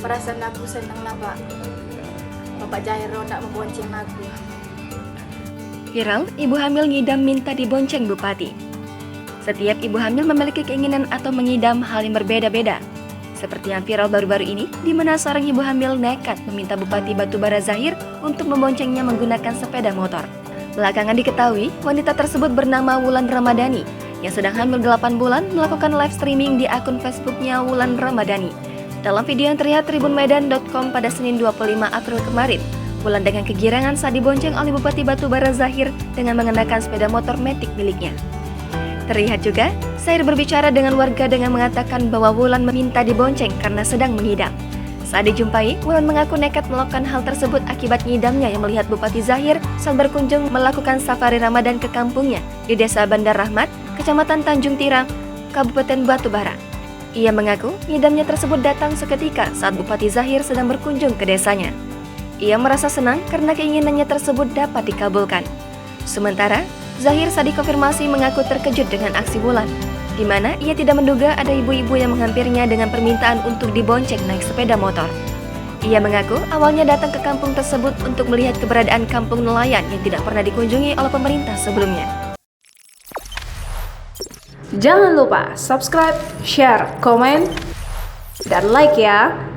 perasaan aku senang lah Pak. Bapak Jairo nak membonceng aku. Viral, ibu hamil ngidam minta dibonceng bupati. Setiap ibu hamil memiliki keinginan atau mengidam hal yang berbeda-beda. Seperti yang viral baru-baru ini, di mana seorang ibu hamil nekat meminta Bupati Batubara Zahir untuk memboncengnya menggunakan sepeda motor. Belakangan diketahui, wanita tersebut bernama Wulan Ramadhani, yang sedang hamil 8 bulan melakukan live streaming di akun Facebooknya Wulan Ramadhani. Dalam video yang terlihat tribunmedan.com pada Senin 25 April kemarin, Wulan dengan kegirangan saat dibonceng oleh Bupati Batubara Zahir dengan mengenakan sepeda motor Matic miliknya. Terlihat juga, Zahir berbicara dengan warga dengan mengatakan bahwa Wulan meminta dibonceng karena sedang mengidam. Saat dijumpai, Wulan mengaku nekat melakukan hal tersebut akibat ngidamnya yang melihat Bupati Zahir saat berkunjung melakukan safari Ramadan ke kampungnya di Desa Bandar Rahmat, Kecamatan Tanjung Tirang, Kabupaten Batubara. Ia mengaku ngidamnya tersebut datang seketika saat Bupati Zahir sedang berkunjung ke desanya. Ia merasa senang karena keinginannya tersebut dapat dikabulkan. Sementara, Zahir saat dikonfirmasi mengaku terkejut dengan aksi Wulan, di mana ia tidak menduga ada ibu-ibu yang menghampirinya dengan permintaan untuk dibonceng naik sepeda motor. Ia mengaku awalnya datang ke kampung tersebut untuk melihat keberadaan kampung nelayan yang tidak pernah dikunjungi oleh pemerintah sebelumnya. Jangan lupa subscribe, share, komen, dan like ya!